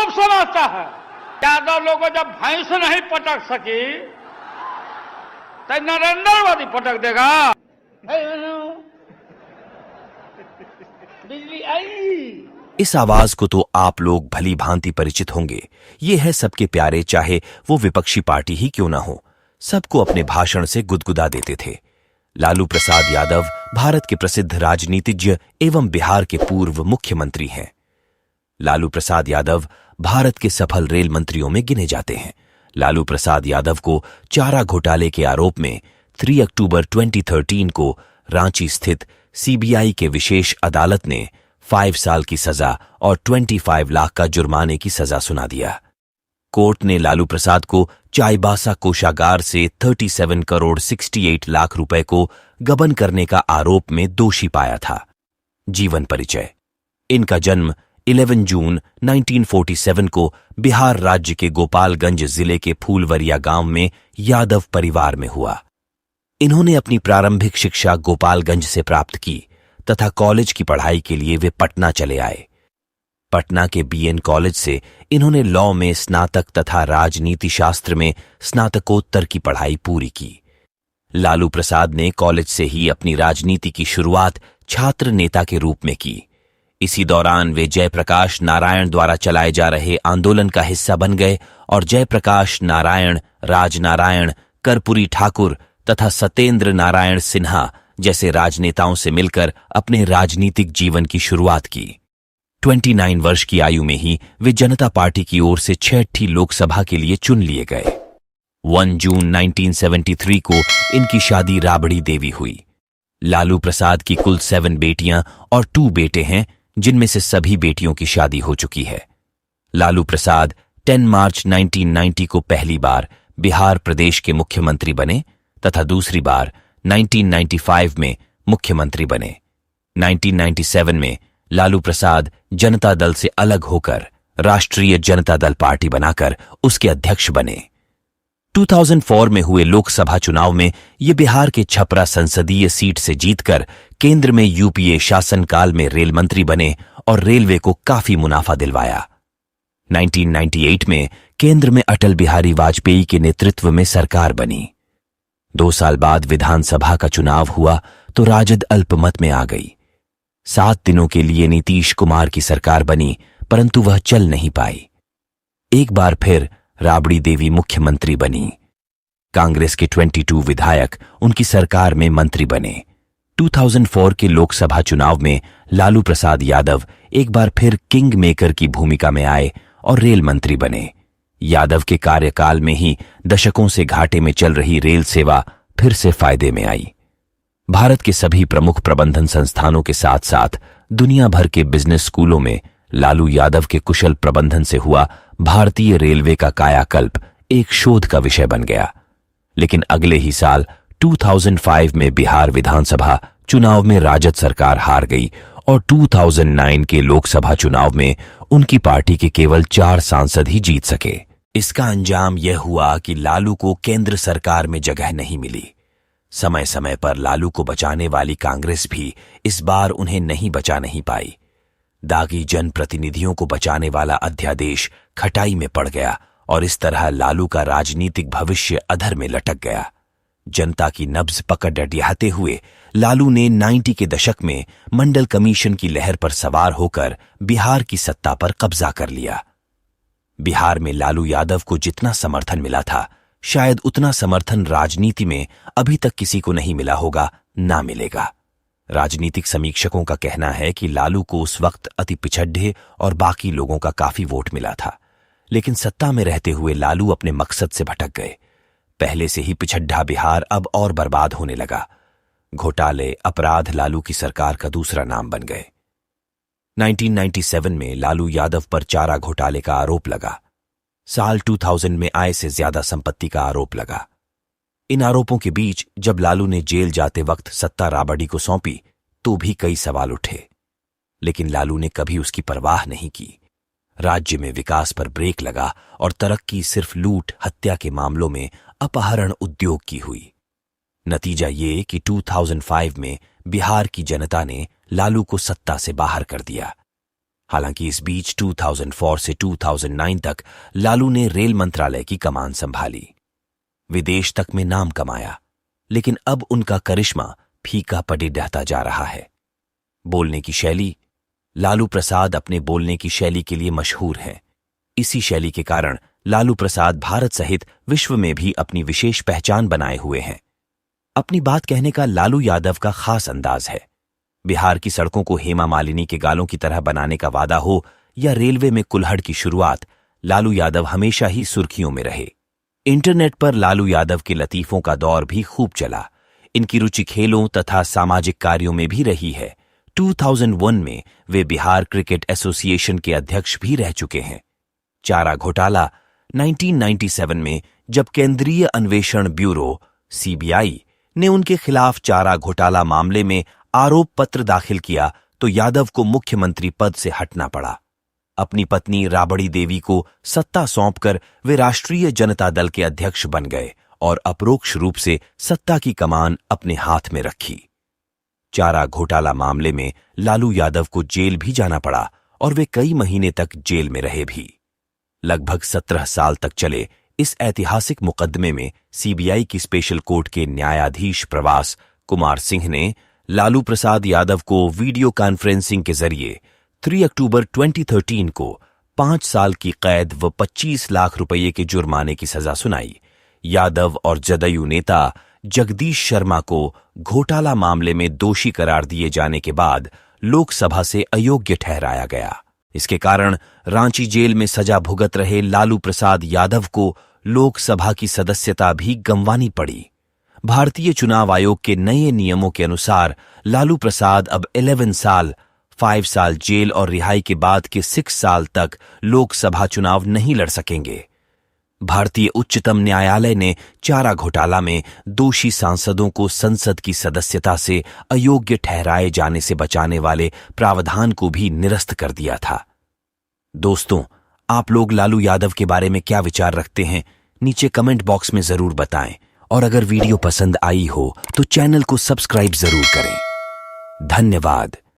खूब समझता है। यादव लोगों जब भैंस नहीं पटक सकी तो नरेंद्र मोदी पटक देगा। बिजली आई। इस आवाज को तो आप लोग भली भांति परिचित होंगे। ये है सबके प्यारे, चाहे वो विपक्षी पार्टी ही क्यों ना हो, सबको अपने भाषण से गुदगुदा देते थे। लालू प्रसाद यादव भारत के प्रसिद्ध राजनीतिज्ञ एवं बिहार के पूर्व मुख्यमंत्री हैं। लालू प्रसाद यादव भारत के सफल रेल मंत्रियों में गिने जाते हैं। लालू प्रसाद यादव को चारा घोटाले के आरोप में 3 अक्टूबर 2013 को रांची स्थित सीबीआई के विशेष अदालत ने 5 साल की सजा और 25 लाख का जुर्माने की सजा सुना दिया। कोर्ट ने लालू प्रसाद को चाईबासा कोषागार से 37 करोड़ 68 लाख रुपए को गबन करने का आरोप में दोषी पाया था। जीवन परिचय। इनका जन्म 11 जून 1947 को बिहार राज्य के गोपालगंज जिले के फूलवरिया गांव में यादव परिवार में हुआ। इन्होंने अपनी प्रारंभिक शिक्षा गोपालगंज से प्राप्त की तथा कॉलेज की पढ़ाई के लिए वे पटना चले आए। पटना के बीएन कॉलेज से इन्होंने लॉ में स्नातक तथा राजनीति शास्त्र में स्नातकोत्तर की पढ़ाई पूरी की। लालू प्रसाद ने कॉलेज से ही अपनी राजनीति की शुरुआत छात्र नेता के रूप में की। इसी दौरान वे जयप्रकाश नारायण द्वारा चलाए जा रहे आंदोलन का हिस्सा बन गए और जयप्रकाश नारायण, राजनारायण, कर्पूरी ठाकुर तथा सत्येंद्र नारायण सिन्हा जैसे राजनेताओं से मिलकर अपने राजनीतिक जीवन की शुरुआत की। 29 वर्ष की आयु में ही वे जनता पार्टी की ओर से 6ठी लोकसभा के लिए चुन लिए गए। 1 जून 1973 को इनकी शादी राबड़ी देवी हुई। लालू प्रसाद की कुल 7 बेटियां और 2 बेटे हैं, जिनमें से सभी बेटियों की शादी हो चुकी है। लालू प्रसाद 10 मार्च 1990 को पहली बार बिहार प्रदेश के मुख्यमंत्री बने तथा दूसरी बार 1995 में मुख्यमंत्री बने। 1997 में लालू प्रसाद जनता दल से अलग होकर राष्ट्रीय जनता दल पार्टी बनाकर उसके अध्यक्ष बने। 2004 में हुए लोकसभा चुनाव में ये बिहार के छपरा संसदीय सीट से जीतकर केंद्र में यूपीए शासनकाल में रेल मंत्री बने और रेलवे को काफी मुनाफा दिलवाया। 1998 में केंद्र में अटल बिहारी वाजपेयी के नेतृत्व में सरकार बनी। 2 साल बाद विधानसभा का चुनाव हुआ तो राजद अल्पमत में आ गई। 7 दिनों के लिए नीतीश कुमार की सरकार बनी, परंतु वह चल नहीं पाई। एक बार फिर राबड़ी देवी मुख्यमंत्री बनी। कांग्रेस के 22 विधायक उनकी सरकार में मंत्री बने। 2004 के लोकसभा चुनाव में लालू प्रसाद यादव एक बार फिर किंग मेकर की भूमिका में आए और रेल मंत्री बने। यादव के कार्यकाल में ही दशकों से घाटे में चल रही रेल सेवा फिर से फायदे में आई। भारत के सभी प्रमुख प्रबंधन संस्थानों के साथ साथ दुनिया भर के बिजनेस स्कूलों में लालू यादव के कुशल प्रबंधन से हुआ भारतीय रेलवे का कायाकल्प एक शोध का विषय बन गया। लेकिन अगले ही साल 2005 में बिहार विधानसभा चुनाव में राजद सरकार हार गई और 2009 के लोकसभा चुनाव में उनकी पार्टी के केवल 4 सांसद ही जीत सके। इसका अंजाम यह हुआ कि लालू को केंद्र सरकार में जगह नहीं मिली। समय समय पर लालू को बचाने वाली कांग्रेस भी इस बार उन्हें बचा नहीं पाई। दागी जनप्रतिनिधियों को बचाने वाला अध्यादेश खटाई में पड़ गया और इस तरह लालू का राजनीतिक भविष्य अधर में लटक गया। जनता की नब्ज पकड़ डटियाते हुए लालू ने 90 के दशक में मंडल कमीशन की लहर पर सवार होकर बिहार की सत्ता पर कब्जा कर लिया। बिहार में लालू यादव को जितना समर्थन मिला था, शायद उतना समर्थन राजनीति में अभी तक किसी को नहीं मिला होगा, ना मिलेगा। राजनीतिक समीक्षकों का कहना है कि लालू को उस वक्त अति पिछड़े और बाकी लोगों का काफी वोट मिला था, लेकिन सत्ता में रहते हुए लालू अपने मकसद से भटक गए। पहले से ही पिछड़ा बिहार अब और बर्बाद होने लगा। घोटाले, अपराध लालू की सरकार का दूसरा नाम बन गए। 1997 में लालू यादव पर चारा घोटाले का आरोप लगा। साल 2000 में आय से ज्यादा संपत्ति का आरोप लगा। इन आरोपों के बीच जब लालू ने जेल जाते वक्त सत्ता राबड़ी को सौंपी तो भी कई सवाल उठे, लेकिन लालू ने कभी उसकी परवाह नहीं की। राज्य में विकास पर ब्रेक लगा और तरक्की सिर्फ लूट हत्या के मामलों में अपहरण उद्योग की हुई। नतीजा ये कि 2005 में बिहार की जनता ने लालू को सत्ता से बाहर कर दिया। हालांकि इस बीच 2004 से 2009 तक लालू ने रेल मंत्रालय की कमान संभाली। विदेश तक में नाम कमाया, लेकिन अब उनका करिश्मा फीका पड़े रहता जा रहा है। बोलने की शैली, लालू प्रसाद अपने बोलने की शैली के लिए मशहूर हैं। इसी शैली के कारण लालू प्रसाद भारत सहित विश्व में भी अपनी विशेष पहचान बनाए हुए हैं। अपनी बात कहने का लालू यादव का खास अंदाज है। बिहार की सड़कों को हेमा मालिनी के गालों की तरह बनाने का वादा हो या रेलवे में कुल्हड़ की शुरुआत, लालू यादव हमेशा ही सुर्खियों में रहे। इंटरनेट पर लालू यादव के लतीफों का दौर भी खूब चला। इनकी रुचि खेलों तथा सामाजिक कार्यों में भी रही है। 2001 में वे बिहार क्रिकेट एसोसिएशन के अध्यक्ष भी रह चुके हैं। चारा घोटाला 1997 में जब केंद्रीय अन्वेषण ब्यूरो सीबीआई ने उनके खिलाफ चारा घोटाला मामले में आरोप पत्र दाखिल किया तो यादव को मुख्यमंत्री पद से हटना पड़ा। अपनी पत्नी राबड़ी देवी को सत्ता सौंपकर वे राष्ट्रीय जनता दल के अध्यक्ष बन गए और अपरोक्ष रूप से सत्ता की कमान अपने हाथ में रखी। चारा घोटाला मामले में लालू यादव को जेल भी जाना पड़ा और वे कई महीने तक जेल में रहे भी। लगभग 17 साल तक चले इस ऐतिहासिक मुकदमे में सीबीआई की स्पेशल कोर्ट के न्यायाधीश प्रवास कुमार सिंह ने लालू प्रसाद यादव को वीडियो कॉन्फ्रेंसिंग के जरिए 3 अक्टूबर 2013 को 5 साल की कैद व 25 लाख रुपये के जुर्माने की सजा सुनाई। यादव और जदयू नेता जगदीश शर्मा को घोटाला मामले में दोषी करार दिए जाने के बाद लोकसभा से अयोग्य ठहराया गया। इसके कारण रांची जेल में सजा भुगत रहे लालू प्रसाद यादव को लोकसभा की सदस्यता भी गंवानी पड़ी। भारतीय चुनाव आयोग के नए नियमों के अनुसार लालू प्रसाद अब 11 साल, 5 साल जेल और रिहाई के बाद के 6 साल तक लोकसभा चुनाव नहीं लड़ सकेंगे। भारतीय उच्चतम न्यायालय ने चारा घोटाला में दोषी सांसदों को संसद की सदस्यता से अयोग्य ठहराए जाने से बचाने वाले प्रावधान को भी निरस्त कर दिया था। दोस्तों, आप लोग लालू यादव के बारे में क्या विचार रखते हैं? नीचे कमेंट बॉक्स में जरूर बताएं और अगर वीडियो पसंद आई हो तो चैनल को सब्सक्राइब जरूर करें। धन्यवाद।